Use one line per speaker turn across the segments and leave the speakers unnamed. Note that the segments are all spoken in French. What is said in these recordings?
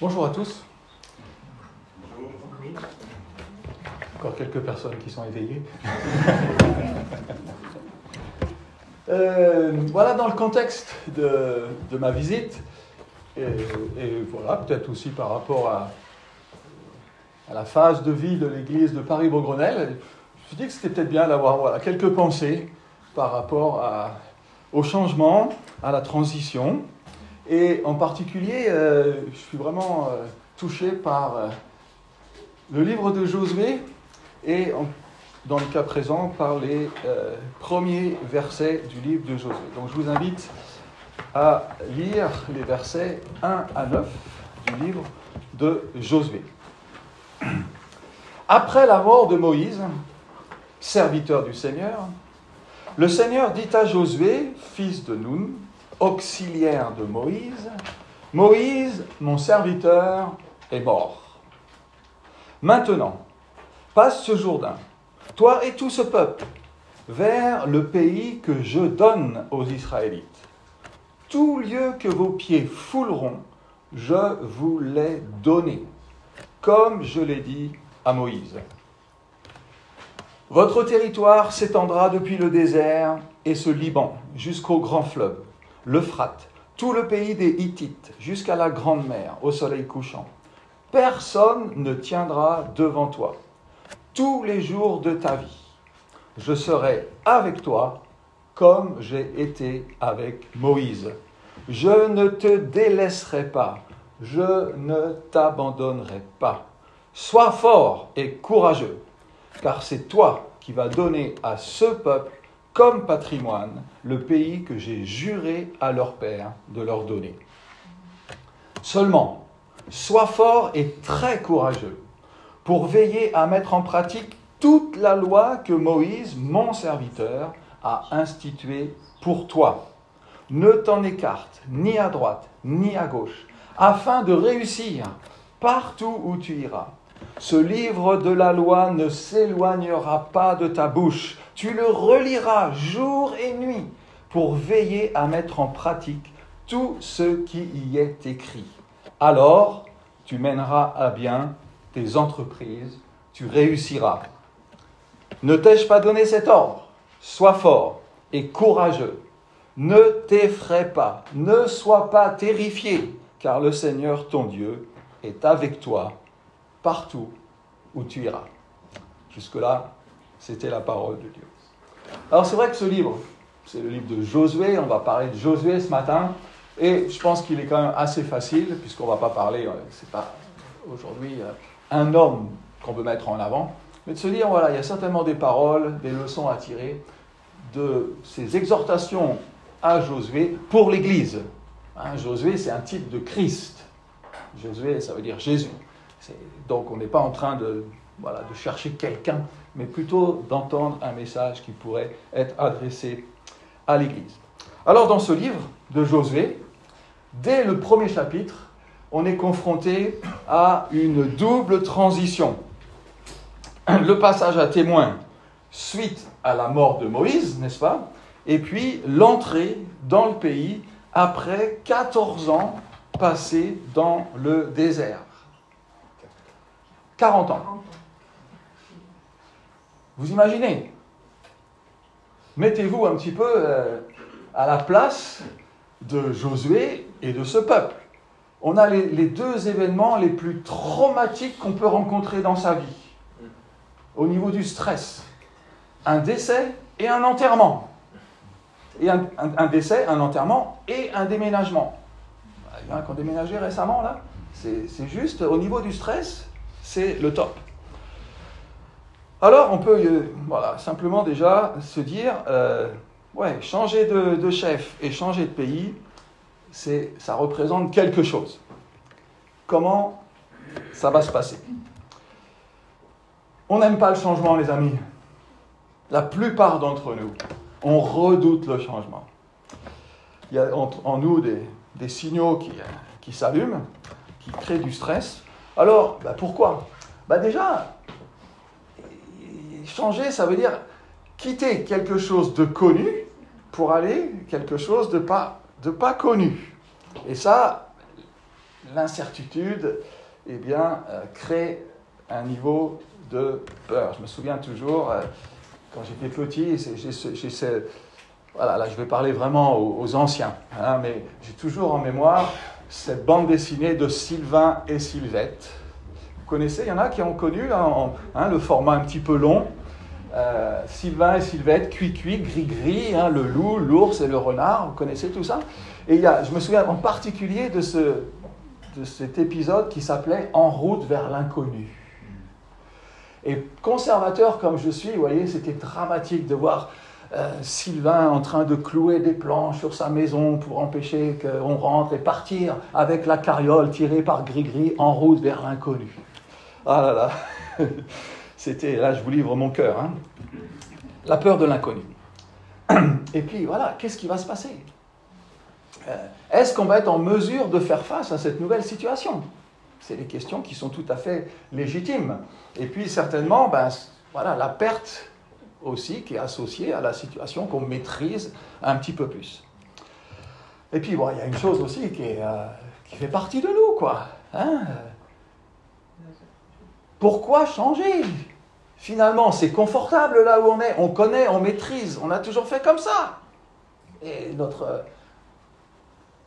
Bonjour à tous. Encore quelques personnes qui sont éveillées. Voilà dans le contexte de ma visite, et voilà, peut-être aussi par rapport à la phase de vie de l'église de Paris-Beaugrenelle, je me suis dit que c'était peut-être bien d'avoir quelques pensées par rapport au changement, à la transition. Et en particulier, je suis vraiment touché par le livre de Josué et, dans le cas présent, par les premiers versets du livre de Josué. Donc je vous invite à lire les versets 1 à 9 du livre de Josué. Après la mort de Moïse, serviteur du Seigneur, le Seigneur dit à Josué, fils de Nun, auxiliaire de Moïse, « Moïse, mon serviteur, est mort. Maintenant, passe ce Jourdain, toi et tout ce peuple, vers le pays que je donne aux Israélites. Tout lieu que vos pieds fouleront, je vous l'ai donné, comme je l'ai dit à Moïse. Votre territoire s'étendra depuis le désert et ce Liban jusqu'au grand fleuve, l'Euphrate, tout le pays des Hittites, jusqu'à la grande mer, au soleil couchant. Personne ne tiendra devant toi tous les jours de ta vie. Je serai avec toi comme j'ai été avec Moïse. Je ne te délaisserai pas, je ne t'abandonnerai pas. Sois fort et courageux, car c'est toi qui vas donner à ce peuple comme patrimoine le pays que j'ai juré à leur père de leur donner. Seulement, sois fort et très courageux pour veiller à mettre en pratique toute la loi que Moïse, mon serviteur, a instituée pour toi. Ne t'en écarte ni à droite ni à gauche, afin de réussir partout où tu iras. Ce livre de la loi ne s'éloignera pas de ta bouche. Tu le reliras jour et nuit pour veiller à mettre en pratique tout ce qui y est écrit. Alors, tu mèneras à bien tes entreprises, tu réussiras. Ne t'ai-je pas donné cet ordre ? Sois fort et courageux. Ne t'effraie pas, ne sois pas terrifié, car le Seigneur ton Dieu est avec toi partout où tu iras. Jusque-là, c'était la parole de Dieu. Alors c'est vrai que ce livre, c'est le livre de Josué, on va parler de Josué ce matin, et je pense qu'il est quand même assez facile, puisqu'on ne va pas parler, c'est pas aujourd'hui un homme qu'on veut mettre en avant, mais de se dire, voilà, il y a certainement des paroles, des leçons à tirer de ces exhortations à Josué pour l'Église. Josué, c'est un type de Christ. Josué, ça veut dire Jésus. Donc on n'est pas en train de chercher quelqu'un, mais plutôt d'entendre un message qui pourrait être adressé à l'Église. Alors dans ce livre de Josué, dès le premier chapitre, on est confronté à une double transition. Le passage à témoin suite à la mort de Moïse, n'est-ce pas ? Et puis l'entrée dans le pays après 14 ans passés dans le désert. 40 ans. Vous imaginez ? Mettez-vous un petit peu à la place de Josué et de ce peuple. On a les deux événements les plus traumatiques qu'on peut rencontrer dans sa vie. Au niveau du stress. Un décès et un enterrement. Et un décès, un enterrement et un déménagement. Il y en a qui ont déménagé récemment, là. C'est juste, au niveau du stress, c'est le top. Alors, on peut simplement déjà se dire, changer de chef et changer de pays, ça représente quelque chose. Comment ça va se passer ? On n'aime pas le changement, les amis. La plupart d'entre nous, on redoute le changement. Il y a en nous des signaux qui s'allument, qui créent du stress. Alors, pourquoi ? Déjà, changer, ça veut dire quitter quelque chose de connu pour aller quelque chose de pas connu. Et ça, l'incertitude, eh bien, crée un niveau de peur. Je me souviens toujours, quand j'étais petit, voilà, là je vais parler vraiment aux anciens, hein, mais j'ai toujours en mémoire cette bande dessinée de Sylvain et Sylvette. Vous connaissez, il y en a qui ont connu le format un petit peu long. Sylvain et Sylvette, Cuicui, Gris-Gris, hein, le loup, l'ours et le renard, vous connaissez tout ça? Et je me souviens en particulier de cet épisode qui s'appelait « En route vers l'inconnu ». Et conservateur comme je suis, vous voyez, c'était dramatique de voir Sylvain en train de clouer des planches sur sa maison pour empêcher qu'on rentre et partir avec la carriole tirée par Gris-Gris en route vers l'inconnu. Ah là là, là je vous livre mon cœur, hein. La peur de l'inconnu. Et puis voilà, qu'est-ce qui va se passer? Est-ce qu'on va être en mesure de faire face à cette nouvelle situation? C'est des questions qui sont tout à fait légitimes. Et puis certainement, voilà, la perte aussi qui est associée à la situation qu'on maîtrise un petit peu plus. Et puis bon, il y a une chose aussi qui fait partie de nous, quoi. Hein? Pourquoi changer? Finalement, c'est confortable là où on est, on connaît, on maîtrise, on a toujours fait comme ça. Et notre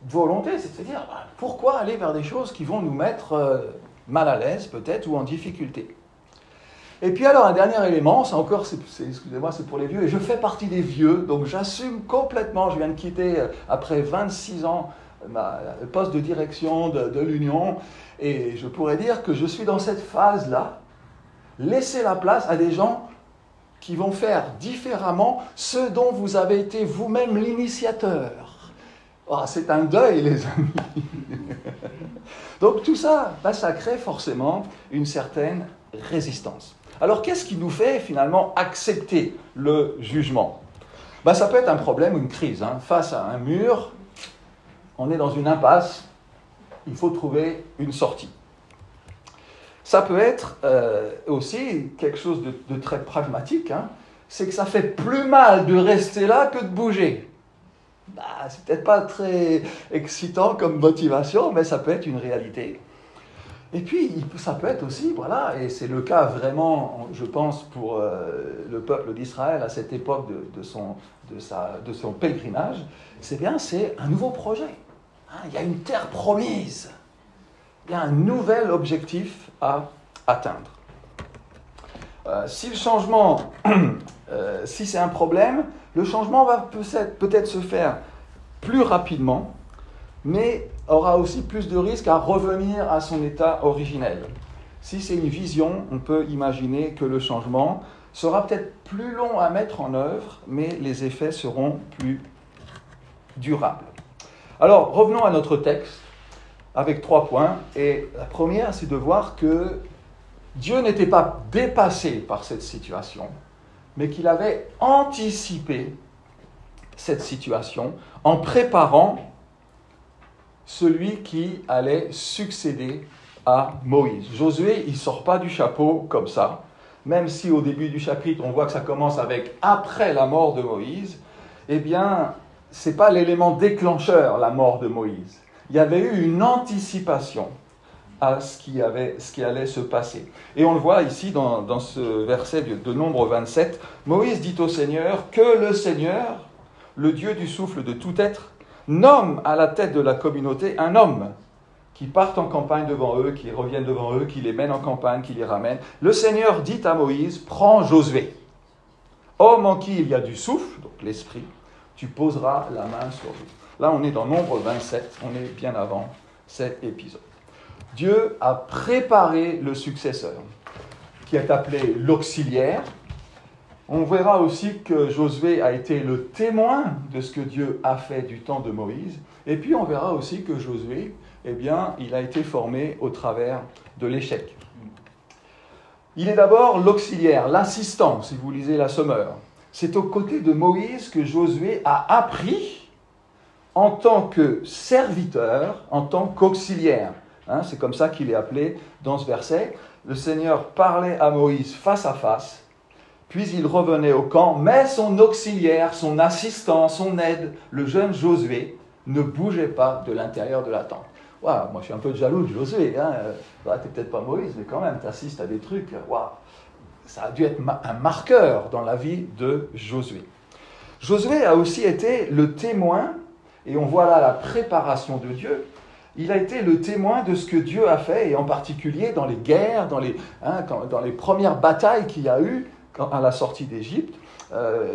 volonté, c'est de se dire, pourquoi aller vers des choses qui vont nous mettre mal à l'aise peut-être ou en difficulté? Et puis alors un dernier élément, ça encore, excusez-moi, c'est pour les vieux, et je fais partie des vieux, donc j'assume complètement, je viens de quitter après 26 ans le poste de direction de l'Union, et je pourrais dire que je suis dans cette phase-là, laisser la place à des gens qui vont faire différemment ce dont vous avez été vous-même l'initiateur. Oh, c'est un deuil, les amis. Donc tout ça, ça crée forcément une certaine résistance. Alors qu'est-ce qui nous fait finalement accepter le jugement? Ça peut être un problème, une crise. Hein. Face à un mur, on est dans une impasse, il faut trouver une sortie. Ça peut être aussi quelque chose de très pragmatique, hein. C'est que ça fait plus mal de rester là que de bouger. C'est peut-être pas très excitant comme motivation, mais ça peut être une réalité. Et puis, ça peut être aussi, voilà, et c'est le cas vraiment, je pense, pour le peuple d'Israël à cette époque de son pèlerinage, c'est un nouveau projet. Hein, il y a une terre promise. Il y a un nouvel objectif à atteindre. Si le changement, si c'est un problème, le changement va peut-être se faire plus rapidement, mais aura aussi plus de risques à revenir à son état originel. Si c'est une vision, on peut imaginer que le changement sera peut-être plus long à mettre en œuvre, mais les effets seront plus durables. Alors, revenons à notre texte avec 3 points. Et la première, c'est de voir que Dieu n'était pas dépassé par cette situation, mais qu'il avait anticipé cette situation en préparant celui qui allait succéder à Moïse. Josué, il ne sort pas du chapeau comme ça, même si au début du chapitre, on voit que ça commence avec « après la mort de Moïse », eh bien, ce n'est pas l'élément déclencheur, la mort de Moïse. Il y avait eu une anticipation à ce qui allait se passer. Et on le voit ici dans ce verset de Nombre 27, Moïse dit au Seigneur que le Seigneur, le Dieu du souffle de tout être, nomme à la tête de la communauté un homme qui parte en campagne devant eux, qui revienne devant eux, qui les mène en campagne, qui les ramène. Le Seigneur dit à Moïse, prends Josué, homme en qui il y a du souffle, donc l'esprit, tu poseras la main sur lui. Là, on est dans Nombre 27, on est bien avant cet épisode. Dieu a préparé le successeur, qui est appelé l'auxiliaire. On verra aussi que Josué a été le témoin de ce que Dieu a fait du temps de Moïse. Et puis on verra aussi que Josué, eh bien, il a été formé au travers de l'échec. Il est d'abord l'auxiliaire, l'assistant, si vous lisez la Sommeur. C'est aux côtés de Moïse que Josué a appris en tant que serviteur, en tant qu'auxiliaire. Hein, c'est comme ça qu'il est appelé dans ce verset. Le Seigneur parlait à Moïse face à face, puis il revenait au camp, mais son auxiliaire, son assistant, son aide, le jeune Josué, ne bougeait pas de l'intérieur de la tente. Voilà, moi je suis un peu jaloux de Josué. Hein. Tu n'es peut-être pas Moïse, mais quand même, tu assistes à des trucs. Waouh, ça a dû être un marqueur dans la vie de Josué. Josué a aussi été le témoin, et on voit là la préparation de Dieu. Il a été le témoin de ce que Dieu a fait, et en particulier dans les guerres, dans les premières batailles qu'il y a eu à la sortie d'Égypte,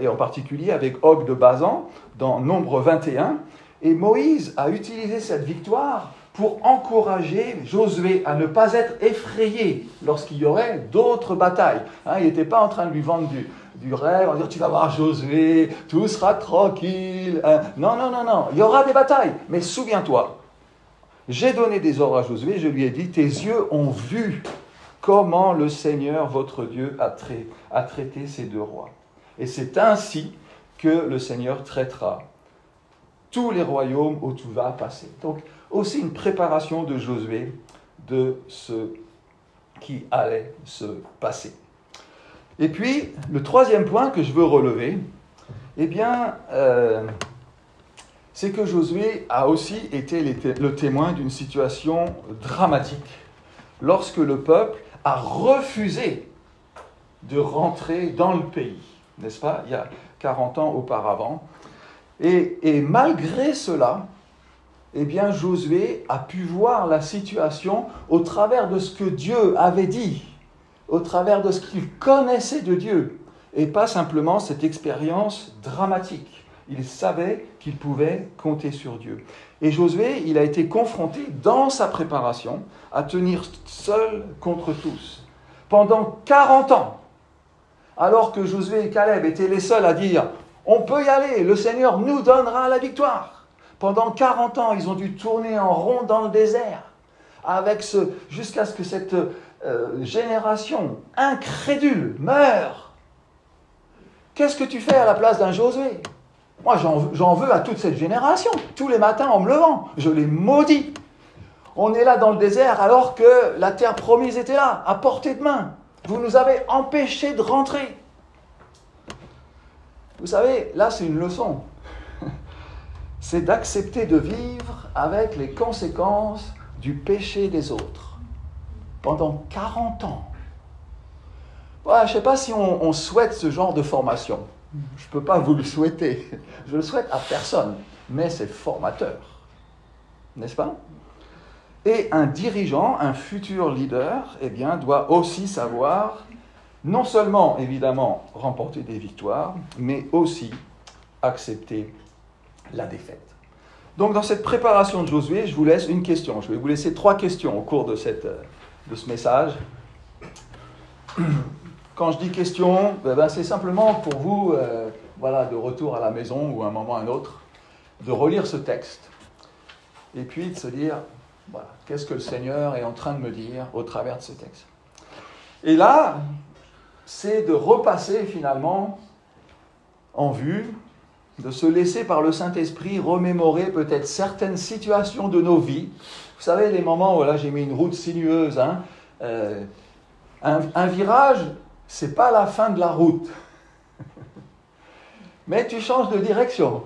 et en particulier avec Og de Basan, dans Nombre 21. Et Moïse a utilisé cette victoire pour encourager Josué à ne pas être effrayé lorsqu'il y aurait d'autres batailles. Il n'était pas en train de lui vendre du rêve, en disant tu vas voir Josué, tout sera tranquille. Non, il y aura des batailles, mais souviens-toi, j'ai donné des ordres à Josué, je lui ai dit, tes yeux ont vu comment le Seigneur, votre Dieu, a traité ces deux rois. Et c'est ainsi que le Seigneur traitera tous les royaumes où tu vas passer. Donc, aussi une préparation de Josué de ce qui allait se passer. Et puis, le troisième point que je veux relever, c'est que Josué a aussi été le témoin d'une situation dramatique lorsque le peuple a refusé de rentrer dans le pays, n'est-ce pas, il y a 40 ans auparavant. Et malgré cela, Josué a pu voir la situation au travers de ce que Dieu avait dit, au travers de ce qu'il connaissait de Dieu, et pas simplement cette expérience dramatique. Il savait qu'il pouvait compter sur Dieu. Et Josué, il a été confronté dans sa préparation à tenir seul contre tous. Pendant 40 ans, alors que Josué et Caleb étaient les seuls à dire « On peut y aller, le Seigneur nous donnera la victoire ». Pendant 40 ans, ils ont dû tourner en rond dans le désert, jusqu'à ce que cette génération incrédule meure. Qu'est-ce que tu fais à la place d'un Josué ? Moi, j'en veux à toute cette génération. Tous les matins, en me levant, je les maudis. On est là dans le désert alors que la terre promise était là, à portée de main. Vous nous avez empêchés de rentrer. Vous savez, là, c'est une leçon. C'est d'accepter de vivre avec les conséquences du péché des autres. Pendant 40 ans. Ouais, je ne sais pas si on souhaite ce genre de formation. Je ne peux pas vous le souhaiter. Je le souhaite à personne. Mais c'est formateur. N'est-ce pas ? Et un dirigeant, un futur leader, doit aussi savoir, non seulement, évidemment, remporter des victoires, mais aussi accepter la défaite. Donc, dans cette préparation de Josué, je vous laisse une question. Je vais vous laisser 3 questions au cours de ce message. Quand je dis question, c'est simplement pour vous, de retour à la maison ou à un moment ou à un autre, de relire ce texte et puis de se dire, qu'est-ce que le Seigneur est en train de me dire au travers de ce texte. Et là, c'est de repasser finalement en vue, de se laisser par le Saint-Esprit remémorer peut-être certaines situations de nos vies. Vous savez, les moments où là j'ai mis une route sinueuse, un virage, c'est pas la fin de la route. Mais tu changes de direction.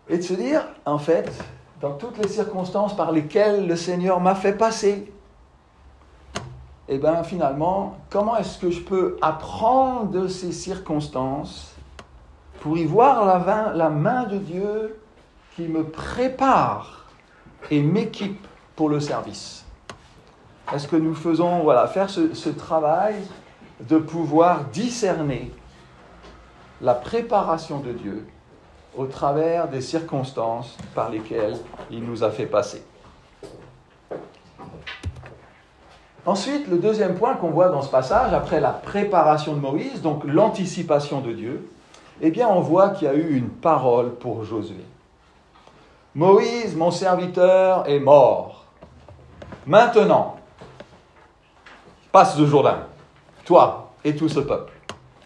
Et de se dire, en fait, dans toutes les circonstances par lesquelles le Seigneur m'a fait passer, finalement, comment est-ce que je peux apprendre de ces circonstances pour y voir la main de Dieu qui me prépare et m'équipe pour le service. Est-ce que nous faisons faire ce travail de pouvoir discerner la préparation de Dieu au travers des circonstances par lesquelles il nous a fait passer. Ensuite, le deuxième point qu'on voit dans ce passage, après la préparation de Moïse, donc l'anticipation de Dieu, on voit qu'il y a eu une parole pour Josué. Moïse, mon serviteur, est mort. Maintenant, passe le Jourdain, toi et tout ce peuple,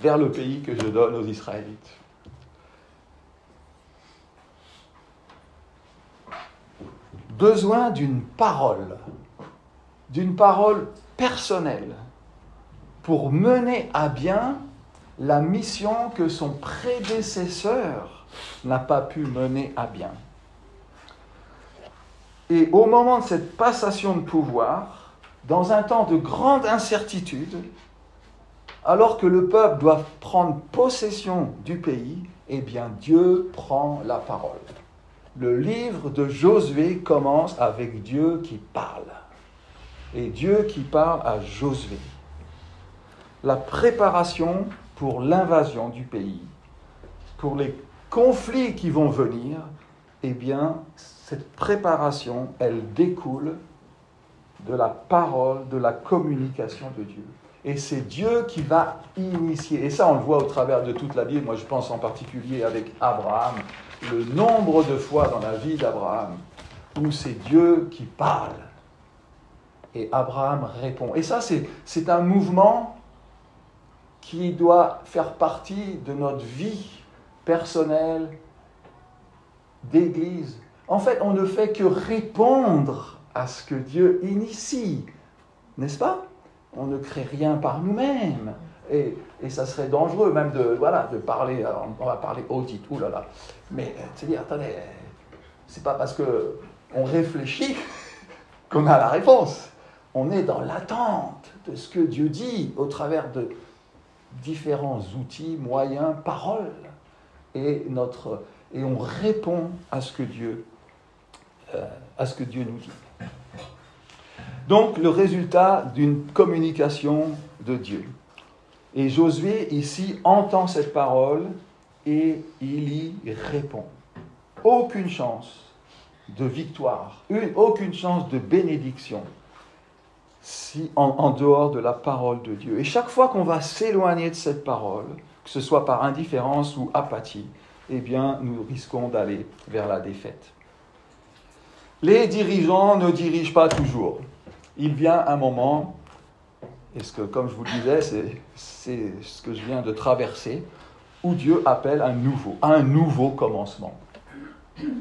vers le pays que je donne aux Israélites. Besoin d'une parole personnelle pour mener à bien la mission que son prédécesseur n'a pas pu mener à bien. Et au moment de cette passation de pouvoir, dans un temps de grande incertitude, alors que le peuple doit prendre possession du pays, eh bien Dieu prend la parole. Le livre de Josué commence avec Dieu qui parle. Et Dieu qui parle à Josué. La préparation pour l'invasion du pays, pour les conflits qui vont venir, eh bien, cette préparation, elle découle de la parole, de la communication de Dieu. Et c'est Dieu qui va initier. Et ça, on le voit au travers de toute la Bible. Moi, je pense en particulier avec Abraham, le nombre de fois dans la vie d'Abraham où c'est Dieu qui parle. Et Abraham répond. Et ça, c'est un mouvement qui doit faire partie de notre vie personnelle, d'église. En fait, on ne fait que répondre à ce que Dieu initie, n'est-ce pas? On ne crée rien par nous-mêmes. Et ça serait dangereux même de parler, alors on va parler audit, oulala. Mais, c'est-à-dire, attendez, c'est pas parce qu'on réfléchit qu'on a la réponse. On est dans l'attente de ce que Dieu dit au travers de différents outils, moyens, paroles. Et on répond à ce que Dieu nous dit. Donc, le résultat d'une communication de Dieu. Et Josué, ici, entend cette parole et il y répond. Aucune chance de victoire, aucune chance de bénédiction en dehors de la parole de Dieu. Et chaque fois qu'on va s'éloigner de cette parole, que ce soit par indifférence ou apathie, eh bien, nous risquons d'aller vers la défaite. Les dirigeants ne dirigent pas toujours. Il vient un moment, et comme je vous le disais, c'est ce que je viens de traverser, où Dieu appelle à un nouveau commencement.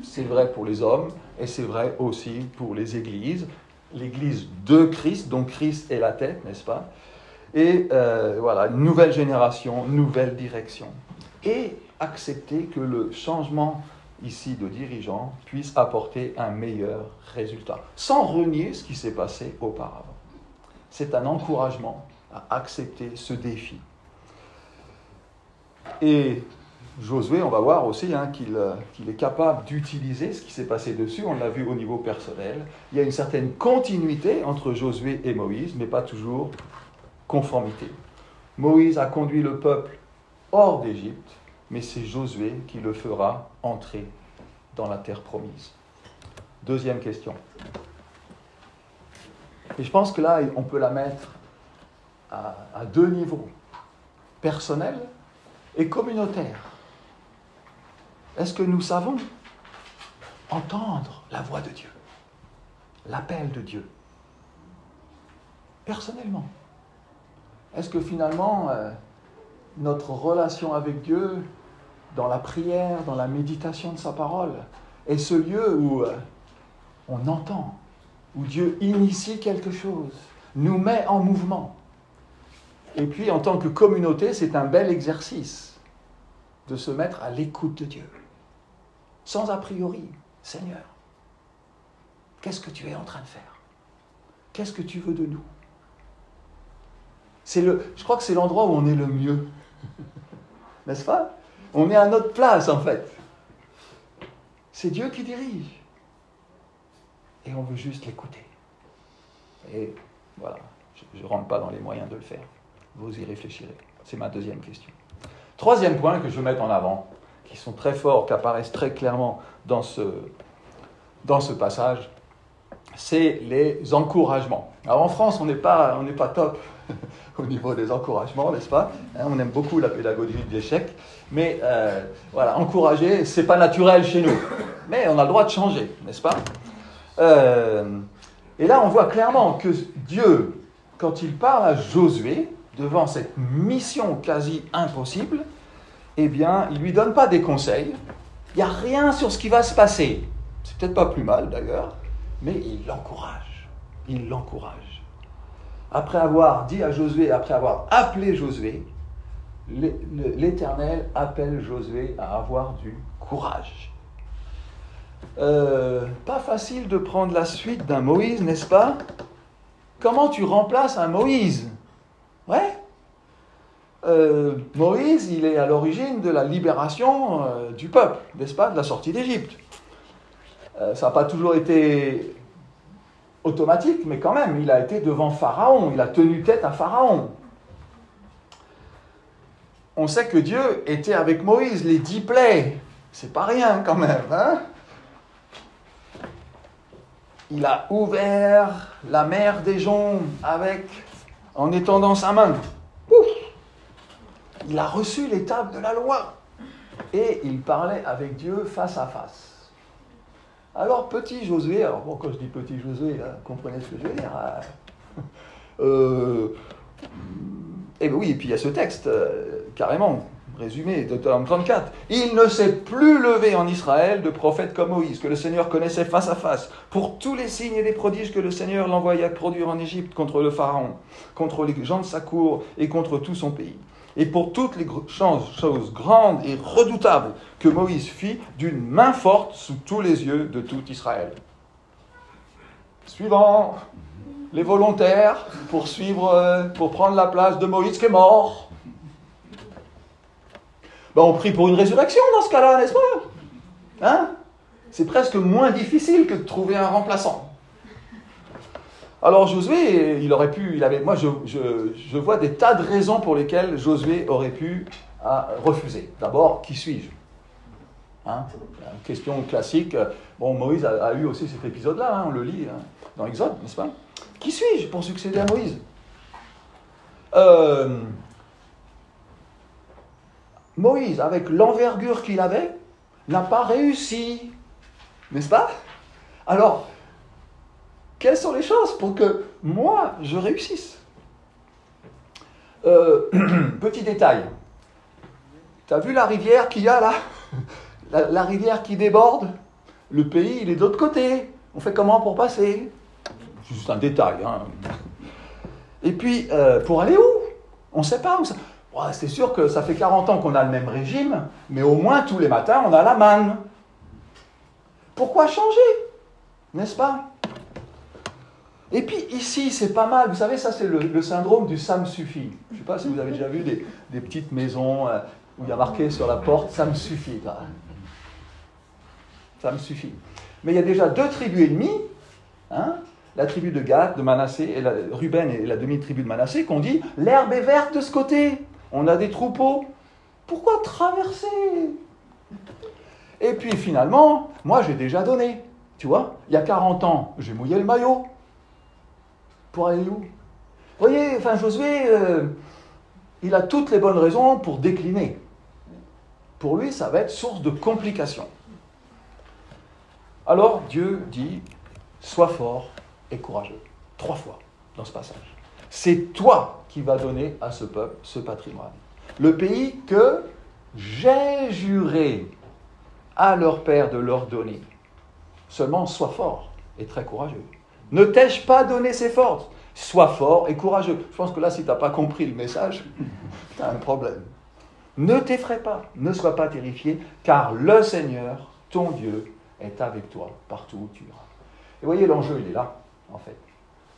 C'est vrai pour les hommes, et c'est vrai aussi pour les églises. L'église de Christ, dont Christ est la tête, n'est-ce pas? Et voilà, une nouvelle génération, nouvelle direction. Et accepter que le changement ici de dirigeant puisse apporter un meilleur résultat, sans renier ce qui s'est passé auparavant. C'est un encouragement à accepter ce défi. Et Josué, on va voir aussi qu'il est capable d'utiliser ce qui s'est passé dessus, on l'a vu au niveau personnel. Il y a une certaine continuité entre Josué et Moïse, mais pas toujours conformité. Moïse a conduit le peuple hors d'Égypte, mais c'est Josué qui le fera entrer dans la terre promise. Deuxième question. Et je pense que là, on peut la mettre à deux niveaux, personnel et communautaire. Est-ce que nous savons entendre la voix de Dieu, l'appel de Dieu, personnellement? Est-ce que finalement, notre relation avec Dieu, dans la prière, dans la méditation de sa parole, est ce lieu où on entend, où Dieu initie quelque chose, nous met en mouvement? Et puis, en tant que communauté, c'est un bel exercice de se mettre à l'écoute de Dieu. Sans a priori, Seigneur, qu'est-ce que tu es en train de faire? Qu'est-ce que tu veux de nous? Je crois que c'est l'endroit où on est le mieux. N'est-ce pas? On est à notre place, en fait. C'est Dieu qui dirige. Et on veut juste l'écouter. Et voilà, je ne rentre pas dans les moyens de le faire. Vous y réfléchirez. C'est ma deuxième question. Troisième point que je veux mettre en avant, qui sont très forts, qui apparaissent très clairement dans ce passage, c'est les encouragements. Alors en France, on n'est pas top au niveau des encouragements, n'est-ce pas? On aime beaucoup la pédagogie de l'échec, mais voilà, encourager, c'est pas naturel chez nous. Mais on a le droit de changer, n'est-ce pas? Et là, on voit clairement que Dieu, quand il parle à Josué, devant cette mission quasi impossible, eh bien, il ne lui donne pas des conseils. Il n'y a rien sur ce qui va se passer. C'est peut-être pas plus mal, d'ailleurs, mais il l'encourage. Il l'encourage. Après avoir dit à Josué, après avoir appelé Josué, l'Éternel appelle Josué à avoir du courage. Pas facile de prendre la suite d'un Moïse, n'est-ce pas? Comment tu remplaces un Moïse? Ouais. Moïse, il est à l'origine de la libération du peuple, n'est-ce pas? De la sortie d'Égypte. Ça n'a pas toujours été automatique, mais quand même, il a été devant Pharaon, il a tenu tête à Pharaon. On sait que Dieu était avec Moïse, les 10 plaies, c'est pas rien quand même, hein? Il a ouvert la mer des joncs en étendant sa main. Ouf! Il a reçu les tables de la loi et il parlait avec Dieu face à face. Alors, petit Josué, quand je dis petit Josué, comprenez ce que je veux dire. Et puis il y a ce texte, carrément, résumé, Deutéronome 34. Il ne s'est plus levé en Israël de prophète comme Moïse, que le Seigneur connaissait face à face, pour tous les signes et les prodiges que le Seigneur l'envoya produire en Égypte contre le Pharaon, contre les gens de sa cour et contre tout son pays. Et pour toutes les choses grandes et redoutables que Moïse fit d'une main forte sous tous les yeux de tout Israël. Suivant, les volontaires pour prendre la place de Moïse qui est mort. On prie pour une résurrection dans ce cas-là, n'est-ce pas? Hein? C'est presque moins difficile que de trouver un remplaçant. Alors Josué, moi je vois des tas de raisons pour lesquelles Josué aurait pu refuser. D'abord, qui suis-je? Hein? Une question classique. Moïse a eu aussi cet épisode-là, on le lit dans Exode, n'est-ce pas? Qui suis-je pour succéder à Moïse? Moïse, avec l'envergure qu'il avait, n'a pas réussi, n'est-ce pas? Alors, quelles sont les chances pour que moi, je réussisse? Petit détail. Tu as vu la rivière qu'il y a là? La rivière qui déborde? Le pays, il est de l'autre côté. On fait comment pour passer? C'est juste un détail. Hein. Et puis, pour aller où? On ne sait pas où ça... c'est sûr que ça fait 40 ans qu'on a le même régime, mais au moins tous les matins, on a la manne. Pourquoi changer? N'est-ce pas? Et puis ici, c'est pas mal. Vous savez, ça c'est le syndrome du « ça me suffit ». Je ne sais pas si vous avez déjà vu des petites maisons où il y a marqué sur la porte « ça me suffit ». Ça me suffit. Mais il y a déjà 2 tribus ennemies, hein, la tribu de Gad, de Manassé, Ruben et la demi-tribu de Manassé, qui ont dit « l'herbe est verte de ce côté, on a des troupeaux, pourquoi traverser ?» Et puis finalement, moi j'ai déjà donné, tu vois, il y a 40 ans, j'ai mouillé le maillot. Pour aller où? Vous voyez, Josué, il a toutes les bonnes raisons pour décliner. Pour lui, ça va être source de complications. Alors Dieu dit, sois fort et courageux. 3 fois dans ce passage. C'est toi qui vas donner à ce peuple ce patrimoine. Le pays que j'ai juré à leur père de leur donner. Seulement, sois fort et très courageux. Ne t'ai-je pas donné ces forces? Sois fort et courageux. Je pense que là, si tu n'as pas compris le message, tu as un problème. Ne t'effraie pas, ne sois pas terrifié, car le Seigneur, ton Dieu, est avec toi partout où tu iras. Et voyez, l'enjeu, il est là, en fait.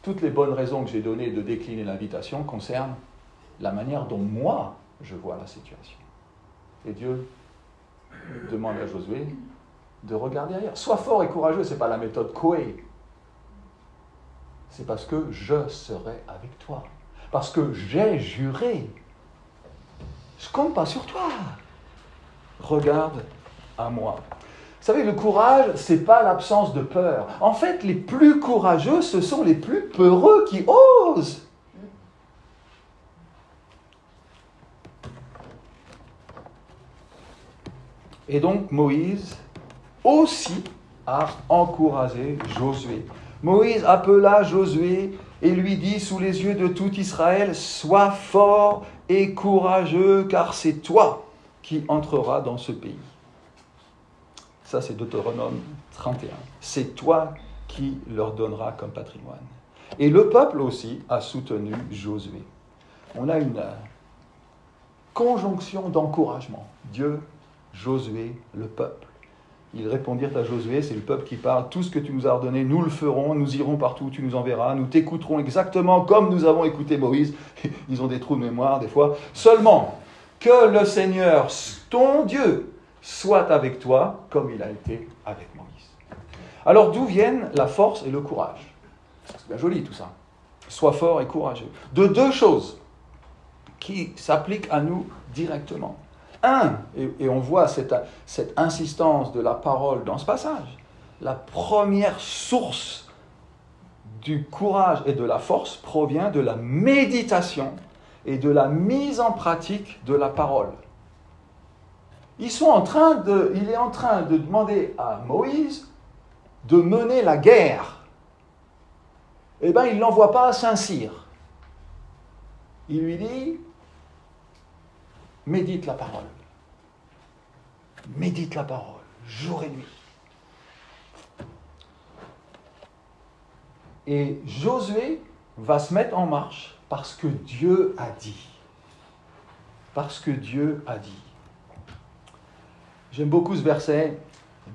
Toutes les bonnes raisons que j'ai données de décliner l'invitation concernent la manière dont moi, je vois la situation. Et Dieu demande à Josué de regarder ailleurs. Sois fort et courageux, ce n'est pas la méthode Coué. C'est parce que je serai avec toi. Parce que j'ai juré. Je ne compte pas sur toi. Regarde à moi. Vous savez, le courage, ce n'est pas l'absence de peur. En fait, les plus courageux, ce sont les plus peureux qui osent. Et donc, Moïse aussi a encouragé Josué. Moïse appela Josué et lui dit sous les yeux de tout Israël, « Sois fort et courageux, car c'est toi qui entreras dans ce pays. » Ça, c'est Deutéronome 31. C'est toi qui leur donneras comme patrimoine. Et le peuple aussi a soutenu Josué. On a une conjonction d'encouragement. Dieu, Josué, le peuple. Ils répondirent à Josué, c'est le peuple qui parle, tout ce que tu nous as ordonné, nous le ferons, nous irons partout où tu nous enverras, nous t'écouterons exactement comme nous avons écouté Moïse. Ils ont des trous de mémoire des fois. Seulement, que le Seigneur, ton Dieu, soit avec toi comme il a été avec Moïse. Alors d'où viennent la force et le courage? C'est bien joli tout ça. Sois fort et courageux. De deux choses qui s'appliquent à nous directement. Un, et on voit cette insistance de la parole dans ce passage, la première source du courage et de la force provient de la méditation et de la mise en pratique de la parole. Il est en train de demander à Moïse de mener la guerre. Eh bien, il ne l'envoie pas à Saint-Cyr. Il lui dit, médite la parole. Médite la parole, jour et nuit. Et Josué va se mettre en marche parce que Dieu a dit. Parce que Dieu a dit. J'aime beaucoup ce verset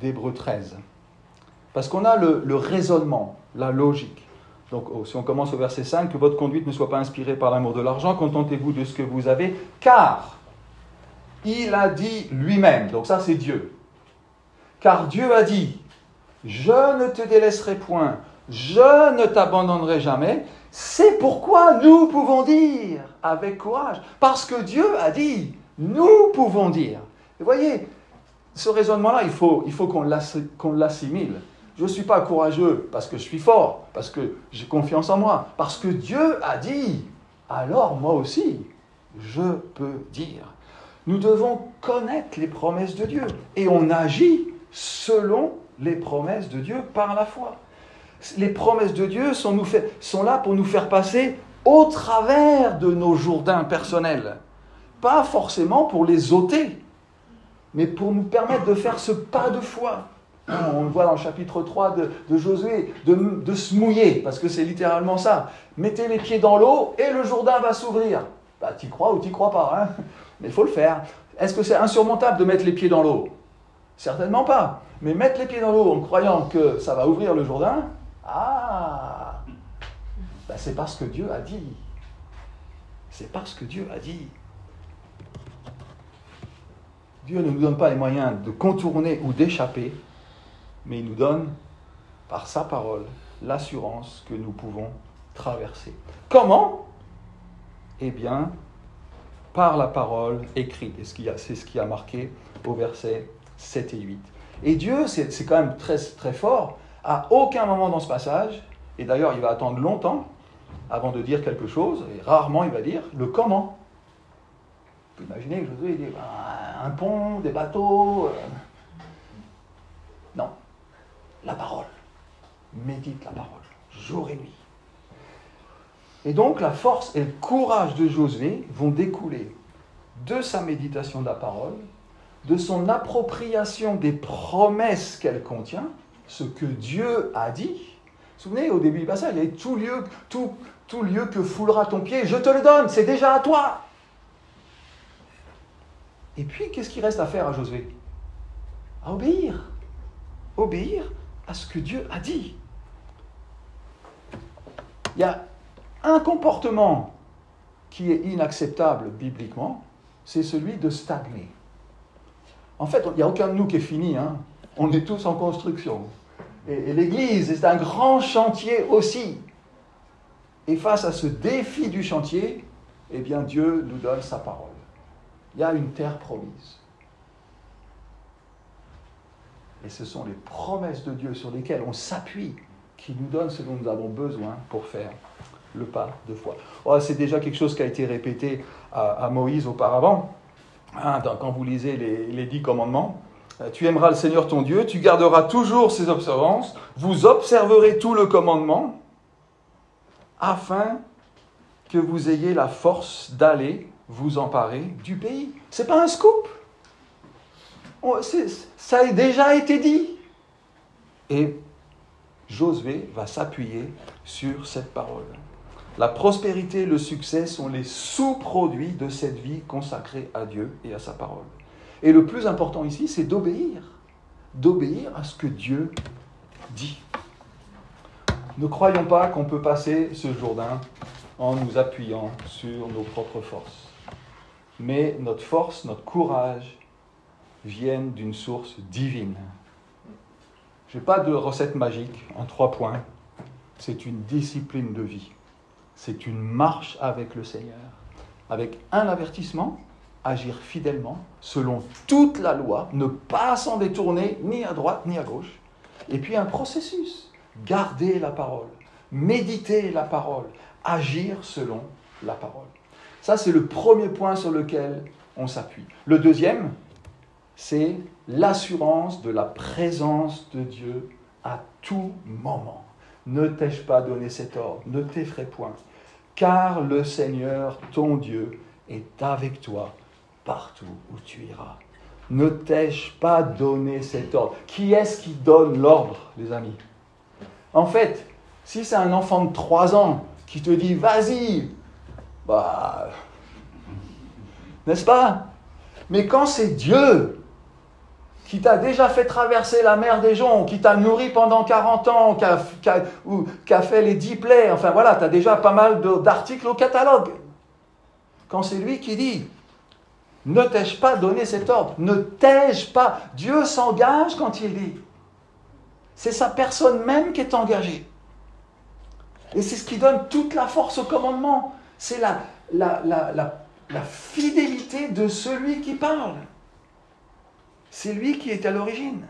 d'Hébreux 13. Parce qu'on a le raisonnement, la logique. Donc, si on commence au verset 5, que votre conduite ne soit pas inspirée par l'amour de l'argent, contentez-vous de ce que vous avez, car il a dit lui-même, donc ça c'est Dieu. Car Dieu a dit, je ne te délaisserai point, je ne t'abandonnerai jamais. C'est pourquoi nous pouvons dire avec courage. Parce que Dieu a dit, nous pouvons dire. Vous voyez, ce raisonnement-là, il faut qu'on l'assimile. Je ne suis pas courageux parce que je suis fort, parce que j'ai confiance en moi, parce que Dieu a dit, alors moi aussi, je peux dire. Nous devons connaître les promesses de Dieu et on agit selon les promesses de Dieu par la foi. Les promesses de Dieu sont là pour nous faire passer au travers de nos Jourdains personnels. Pas forcément pour les ôter, mais pour nous permettre de faire ce pas de foi. On le voit dans le chapitre 3 de Josué, de se mouiller, parce que c'est littéralement ça. Mettez les pieds dans l'eau et le Jourdain va s'ouvrir. Bah, t'y crois ou t'y crois pas, hein? Mais il faut le faire. Est-ce que c'est insurmontable de mettre les pieds dans l'eau? Certainement pas. Mais mettre les pieds dans l'eau en croyant que ça va ouvrir le Jourdain, c'est parce que Dieu a dit. C'est parce que Dieu a dit. Dieu ne nous donne pas les moyens de contourner ou d'échapper, mais il nous donne, par sa parole, l'assurance que nous pouvons traverser. Comment? Eh bien, par la parole écrite. Et c'est ce qui a marqué au verset 7 et 8. Et Dieu, c'est quand même très, très fort, à aucun moment dans ce passage, et d'ailleurs il va attendre longtemps avant de dire quelque chose, et rarement il va dire le comment. Vous pouvez imaginer que Josué dit un pont, des bateaux. Non. La parole. Médite la parole, jour et nuit. Et donc la force et le courage de Josué vont découler de sa méditation de la parole, de son appropriation des promesses qu'elle contient, ce que Dieu a dit. Vous vous souvenez, au début du passage, il y avait tout lieu que foulera ton pied, je te le donne, c'est déjà à toi. Et puis, qu'est-ce qu'il reste à faire à Josué? À obéir. Obéir à ce que Dieu a dit. Il y a un comportement qui est inacceptable bibliquement, c'est celui de stagner. En fait, il n'y a aucun de nous qui est fini, hein. On est tous en construction. Et l'Église est un grand chantier aussi. Et face à ce défi du chantier, eh bien Dieu nous donne sa parole. Il y a une terre promise. Et ce sont les promesses de Dieu sur lesquelles on s'appuie qui nous donnent ce dont nous avons besoin pour faire le pas de foi. Oh, c'est déjà quelque chose qui a été répété à Moïse auparavant. Hein, quand vous lisez les 10 commandements, tu aimeras le Seigneur ton Dieu, tu garderas toujours ses observances, vous observerez tout le commandement, afin que vous ayez la force d'aller vous emparer du pays. C'est pas un scoop. Ça a déjà été dit. Et Josué va s'appuyer sur cette parole. La prospérité et le succès sont les sous-produits de cette vie consacrée à Dieu et à sa parole. Et le plus important ici, c'est d'obéir. d'obéir à ce que Dieu dit. Ne croyons pas qu'on peut passer ce Jourdain en nous appuyant sur nos propres forces. Mais notre force, notre courage viennent d'une source divine. Je n'ai pas de recette magique en 3 points. C'est une discipline de vie. C'est une marche avec le Seigneur. Avec un avertissement, agir fidèlement, selon toute la loi, ne pas s'en détourner ni à droite ni à gauche. Et puis un processus, garder la parole, méditer la parole, agir selon la parole. Ça, c'est le premier point sur lequel on s'appuie. Le deuxième, c'est l'assurance de la présence de Dieu à tout moment. Ne t'ai-je pas donné cet ordre, ne t'effraie point, car le Seigneur, ton Dieu, est avec toi partout où tu iras. Ne t'ai-je pas donné cet ordre? Qui est-ce qui donne l'ordre, les amis? En fait, si c'est un enfant de 3 ans qui te dit « vas-y », n'est-ce pas? Mais quand c'est Dieu qui t'a déjà fait traverser la mer des Joncs, qui t'a nourri pendant 40 ans, qui a fait les 10 plaies, enfin voilà, tu as déjà pas mal d'articles au catalogue. Quand c'est lui qui dit « ne t'ai-je pas donné cet ordre ?» Ne t'ai-je pas? Dieu s'engage quand il dit. C'est sa personne même qui est engagée. Et c'est ce qui donne toute la force au commandement. C'est la fidélité de celui qui parle. C'est lui qui est à l'origine.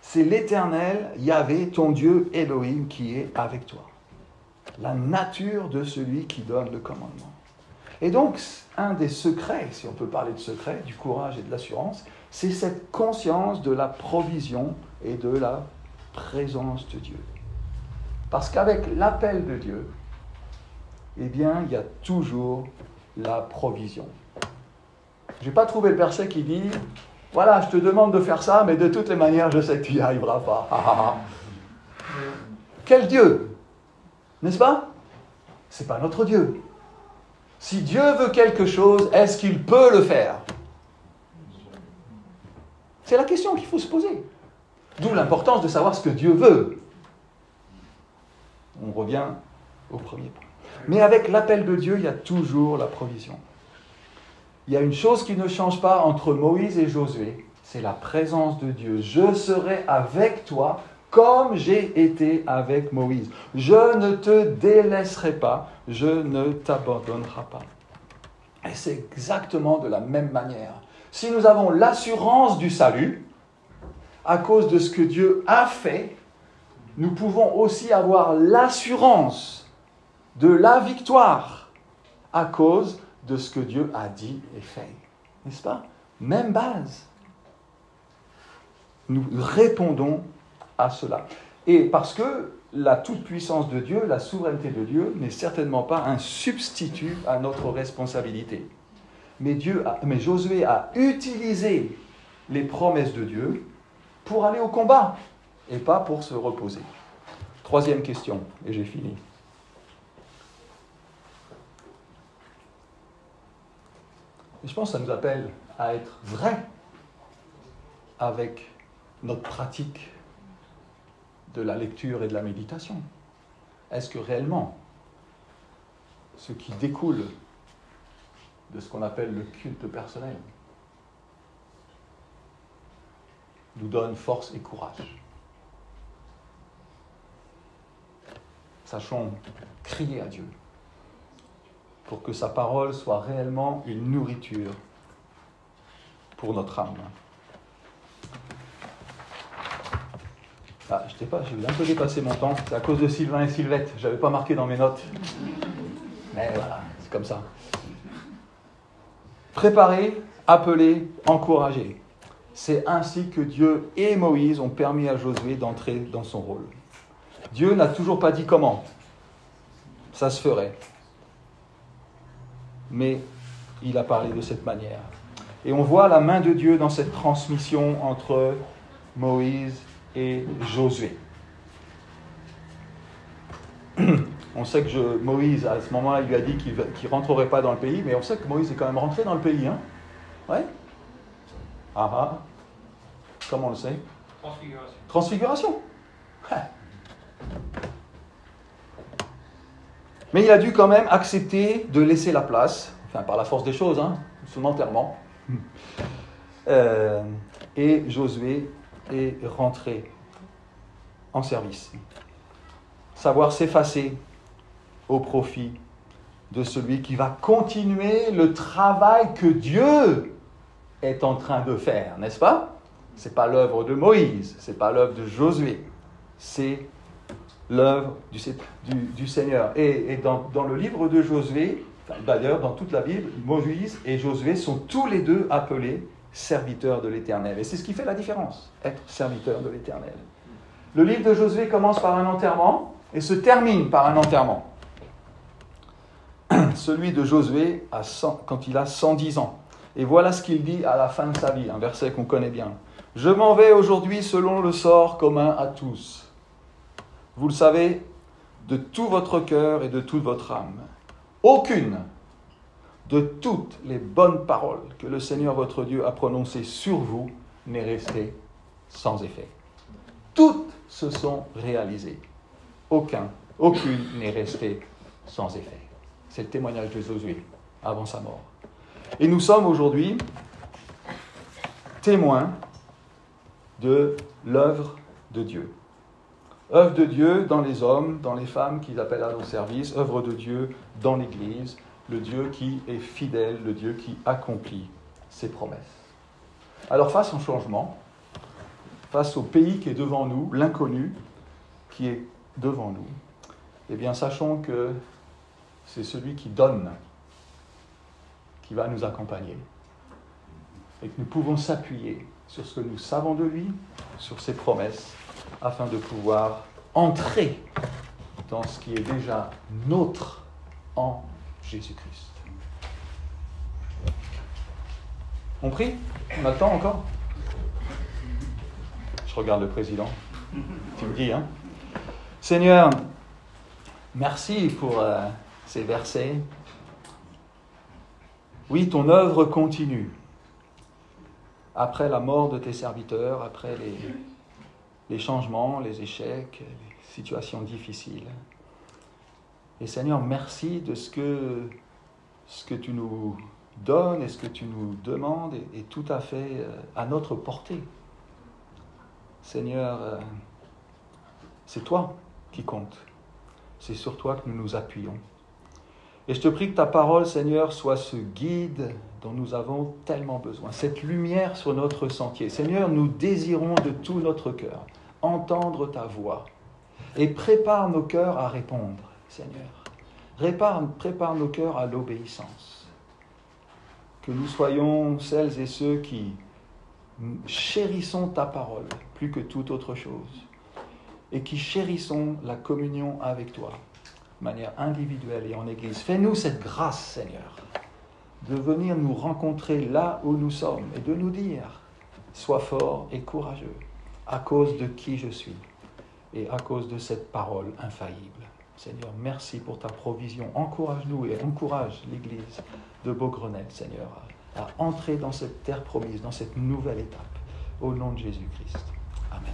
C'est l'Éternel, Yahvé, ton Dieu, Elohim, qui est avec toi. La nature de celui qui donne le commandement. Et donc, un des secrets, si on peut parler de secret, du courage et de l'assurance, c'est cette conscience de la provision et de la présence de Dieu. Parce qu'avec l'appel de Dieu, eh bien, il y a toujours la provision. Je n'ai pas trouvé le verset qui dit « Voilà, je te demande de faire ça, mais de toutes les manières, je sais que tu n'y arriveras pas. » Quel Dieu? N'est-ce pas? Ce n'est pas notre Dieu. Si Dieu veut quelque chose, est-ce qu'il peut le faire? C'est la question qu'il faut se poser. D'où l'importance de savoir ce que Dieu veut. On revient au premier point. Mais avec l'appel de Dieu, il y a toujours la provision. Il y a une chose qui ne change pas entre Moïse et Josué, c'est la présence de Dieu. Je serai avec toi comme j'ai été avec Moïse. Je ne te délaisserai pas, je ne t'abandonnerai pas. Et c'est exactement de la même manière. Si nous avons l'assurance du salut, à cause de ce que Dieu a fait, nous pouvons aussi avoir l'assurance de la victoire à cause de ce que Dieu a dit et fait. N'est-ce pas? Même base. Nous répondons à cela. Et parce que la toute-puissance de Dieu, la souveraineté de Dieu, n'est certainement pas un substitut à notre responsabilité. Mais Josué a utilisé les promesses de Dieu pour aller au combat et pas pour se reposer. Troisième question, et j'ai fini. Et je pense que ça nous appelle à être vrais avec notre pratique de la lecture et de la méditation. Est-ce que réellement, ce qui découle de ce qu'on appelle le culte personnel nous donne force et courage? Sachons crier à Dieu pour que sa parole soit réellement une nourriture pour notre âme. J'ai un peu dépassé mon temps, c'est à cause de Sylvain et Sylvette, je n'avais pas marqué dans mes notes. Mais voilà, c'est comme ça. Préparer, appeler, encourager. C'est ainsi que Dieu et Moïse ont permis à Josué d'entrer dans son rôle. Dieu n'a toujours pas dit comment ça se ferait. Mais il a parlé de cette manière. Et on voit la main de Dieu dans cette transmission entre Moïse et Josué. On sait que Moïse, à ce moment-là, il lui a dit qu'il ne rentrerait pas dans le pays, mais on sait que Moïse est quand même rentré dans le pays. Hein? Ouais? Ah ah. Comment on le sait?
Transfiguration.
Transfiguration. Mais il a dû quand même accepter de laisser la place, enfin par la force des choses, son enterrement. Et Josué est rentré en service. Savoir s'effacer au profit de celui qui va continuer le travail que Dieu est en train de faire, n'est-ce pas? Ce n'est pas l'œuvre de Moïse, ce n'est pas l'œuvre de Josué, c'est l'œuvre du Seigneur. Et dans le livre de Josué, d'ailleurs dans toute la Bible, Moïse et Josué sont tous les deux appelés serviteurs de l'Éternel. Et c'est ce qui fait la différence, être serviteur de l'Éternel. Le livre de Josué commence par un enterrement et se termine par un enterrement. Celui de Josué quand il a 110 ans. Et voilà ce qu'il dit à la fin de sa vie, un verset qu'on connaît bien. « Je m'en vais aujourd'hui selon le sort commun à tous. Vous le savez, de tout votre cœur et de toute votre âme. Aucune de toutes les bonnes paroles que le Seigneur votre Dieu a prononcées sur vous n'est restée sans effet. Toutes se sont réalisées. Aucune n'est restée sans effet. » C'est le témoignage de Josué avant sa mort. Et nous sommes aujourd'hui témoins de l'œuvre de Dieu. Œuvre de Dieu dans les hommes, dans les femmes qu'ils appellent à nos services, œuvre de Dieu dans l'Église, le Dieu qui est fidèle, le Dieu qui accomplit ses promesses. Alors face au changement, face au pays qui est devant nous, l'inconnu qui est devant nous, eh bien sachons que c'est celui qui donne qui va nous accompagner. Et que nous pouvons s'appuyer sur ce que nous savons de lui, sur ses promesses, afin de pouvoir entrer dans ce qui est déjà nôtre en Jésus-Christ. On prie? On a le temps encore? Je regarde le président. Tu me dis, Seigneur, merci pour ces versets. Oui, ton œuvre continue. Après la mort de tes serviteurs, après les changements, les échecs, les situations difficiles. Et Seigneur, merci de ce que tu nous donnes et ce que tu nous demandes est tout à fait à notre portée. Seigneur, c'est toi qui compte. C'est sur toi que nous nous appuyons. Et je te prie que ta parole, Seigneur, soit ce guide dont nous avons tellement besoin, cette lumière sur notre sentier. Seigneur, nous désirons de tout notre cœur entendre ta voix et prépare nos cœurs à répondre, Seigneur. Prépare nos cœurs à l'obéissance. Que nous soyons celles et ceux qui chérissons ta parole plus que toute autre chose et qui chérissons la communion avec toi de manière individuelle et en Église. Fais-nous cette grâce, Seigneur, de venir nous rencontrer là où nous sommes et de nous dire « Sois fort et courageux à cause de qui je suis et à cause de cette parole infaillible. » Seigneur, merci pour ta provision. Encourage-nous et encourage l'Église de Beaugrenelle, Seigneur, à entrer dans cette terre promise, dans cette nouvelle étape. Au nom de Jésus-Christ. Amen.